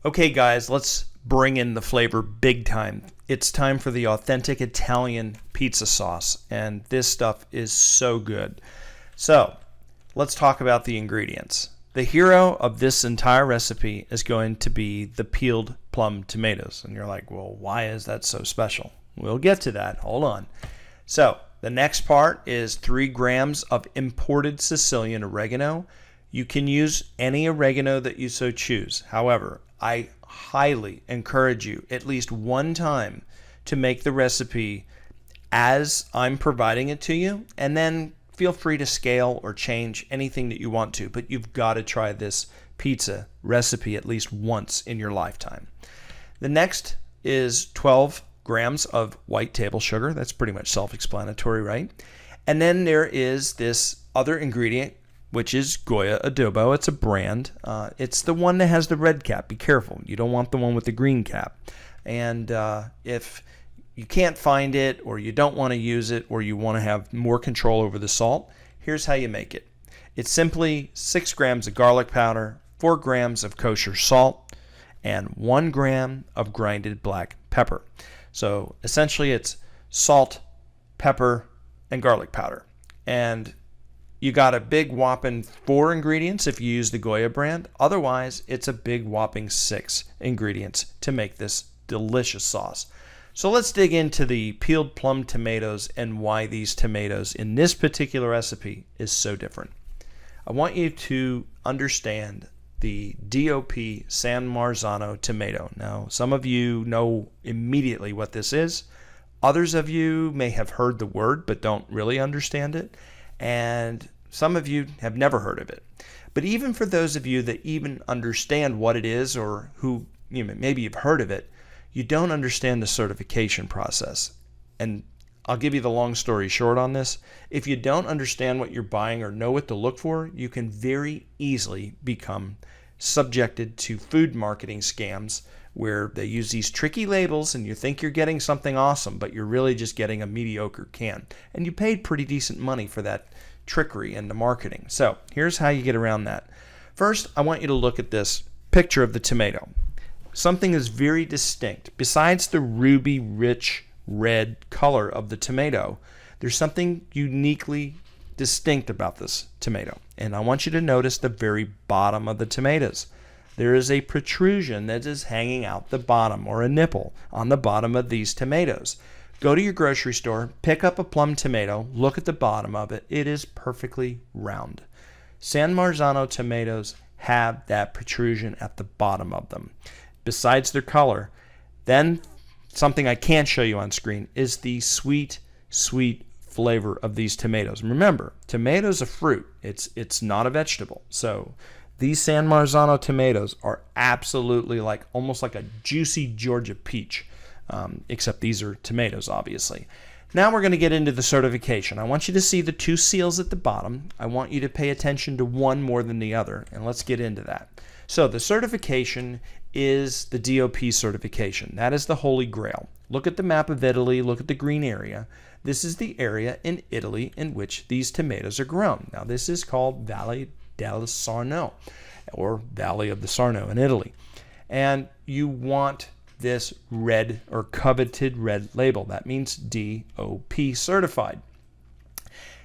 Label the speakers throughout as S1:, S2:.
S1: Okay, guys, let's bring in the flavor big time. It's time for the authentic Italian pizza sauce, and this stuff is so good. So, let's talk about the ingredients. The hero of this entire recipe is going to be the peeled plum tomatoes. And you're like, well, why is that so special? We'll get to that. Hold on. So, the next part is 3 grams of imported Sicilian oregano. You can use any oregano that you so choose. However, I highly encourage you at least one time to make the recipe as I'm providing it to you, and then feel free to scale or change anything that you want to, but you've got to try this pizza recipe at least once in your lifetime. The next is 12 grams of white table sugar. That's pretty much self-explanatory, right? And then there is this other ingredient, which is Goya Adobo. It's a brand. It's the one that has the red cap. Be careful. You don't want the one with the green cap. And if you can't find it, or you don't want to use it, or you want to have more control over the salt, here's how you make it. It's simply 6 grams of garlic powder, 4 grams of kosher salt, and 1 gram of grinded black pepper. So essentially it's salt, pepper, and garlic powder. And you got a big whopping 4 ingredients if you use the Goya brand. Otherwise, it's a big whopping 6 ingredients to make this delicious sauce. So let's dig into the peeled plum tomatoes and why these tomatoes in this particular recipe is so different. I want you to understand the DOP San Marzano tomato. Now, some of you know immediately what this is. Others of you may have heard the word but don't really understand it. And some of you have never heard of it. But even for those of you that even understand what it is, or who maybe you've heard of it, you don't understand the certification process. And I'll give you the long story short on this. If you don't understand what you're buying or know what to look for, you can very easily become subjected to food marketing scams where they use these tricky labels and you think you're getting something awesome, but you're really just getting a mediocre can. And you paid pretty decent money for that trickery in the marketing. So here's how you get around that. First, I want you to look at this picture of the tomato. Something is very distinct. Besides the ruby rich red color of the tomato, there's something uniquely distinct about this tomato. And I want you to notice the very bottom of the tomatoes. There is a protrusion that is hanging out the bottom, or a nipple on the bottom of these tomatoes. Go to your grocery store, pick up a plum tomato, look at the bottom of it. It is perfectly round. San Marzano tomatoes have that protrusion at the bottom of them. Besides their color, then something I can't show you on screen is the sweet, sweet flavor of these tomatoes. Remember, tomatoes are fruit. It's not a vegetable. So these San Marzano tomatoes are absolutely almost like a juicy Georgia peach, except these are tomatoes, obviously. Now we're going to get into the certification. I want you to see the 2 seals at the bottom. I want you to pay attention to one more than the other, and let's get into that. So the certification is the DOP certification. That is the Holy Grail. Look at the map of Italy. Look at the green area. This is the area in Italy in which these tomatoes are grown. Now this is called Valle del Sarno, or Valley of the Sarno in Italy. And you want this red or coveted red label. That means DOP certified.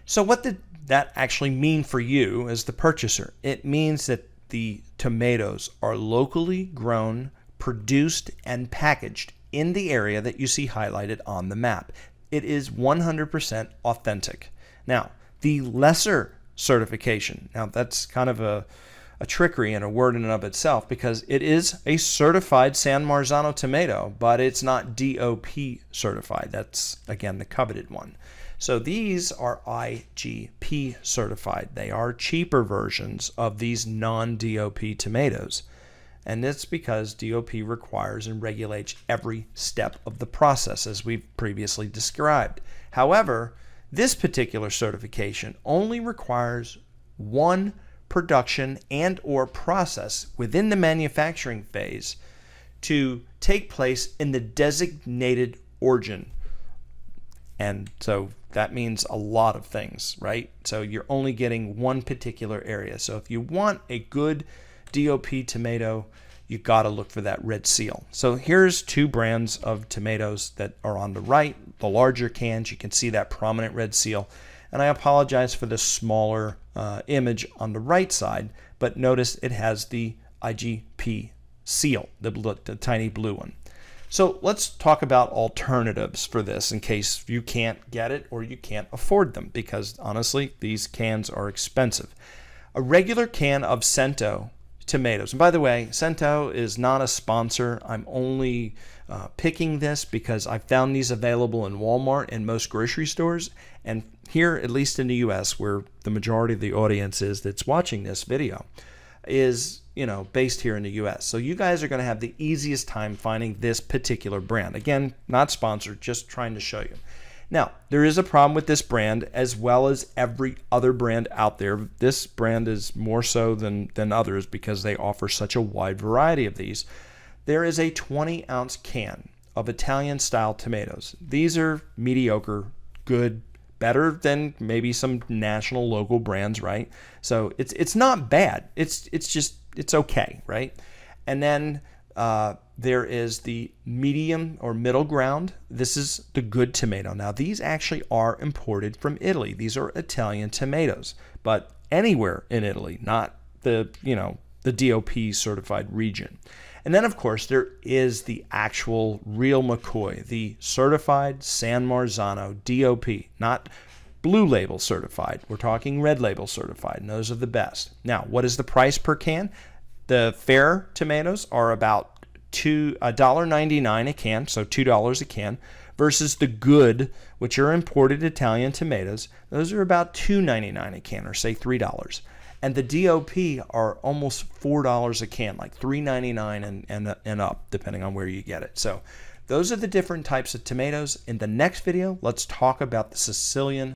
S1: So what did that actually mean for you as the purchaser? It means that the tomatoes are locally grown, produced, and packaged in the area that you see highlighted on the map. It is 100% authentic. Now, the lesser certification, now that's kind of a trickery and a word in and of itself, because it is a certified San Marzano tomato, but it's not DOP certified. That's, again, the coveted one. So these are IGP certified. They are cheaper versions of these non-DOP tomatoes. And it's because DOP requires and regulates every step of the process, as we've previously described. However, this particular certification only requires one production and or process within the manufacturing phase to take place in the designated origin. And so that means a lot of things, right? So you're only getting one particular area. So if you want a good DOP tomato, you got to look for that red seal. So here's two brands of tomatoes that are on the right, the larger cans. You can see that prominent red seal. And I apologize for the smaller image on the right side, but notice it has the IGP seal, the tiny blue one. So let's talk about alternatives for this in case you can't get it or you can't afford them, because honestly, these cans are expensive. A regular can of Cento tomatoes, and by the way, Cento is not a sponsor. I'm only picking this because I found these available in Walmart and most grocery stores, and here, at least in the US, where the majority of the audience is that's watching this video, is based here in the US. So you guys are going to have the easiest time finding this particular brand. Again, not sponsored, just trying to show you. Now, there is a problem with this brand as well as every other brand out there. This brand is more so than others because they offer such a wide variety of these. There is a 20-ounce can of Italian-style tomatoes. These are mediocre, good, better than maybe some national local brands, right? So it's not bad. It's okay, right? And then there is the medium or middle ground. This is the good tomato. Now, these actually are imported from Italy. These are Italian tomatoes, but anywhere in Italy, not the DOP certified region. And then, of course, there is the actual real McCoy, the certified San Marzano DOP, not blue label certified. We're talking red label certified, and those are the best. Now, what is the price per can? The fair tomatoes are about $1.99 a can, so $2 a can, versus the good, which are imported Italian tomatoes. Those are about $2.99 a can, or say $3. And the DOP are almost $4 a can, like $3.99 and up, depending on where you get it. So those are the different types of tomatoes. In the next video, let's talk about the Sicilian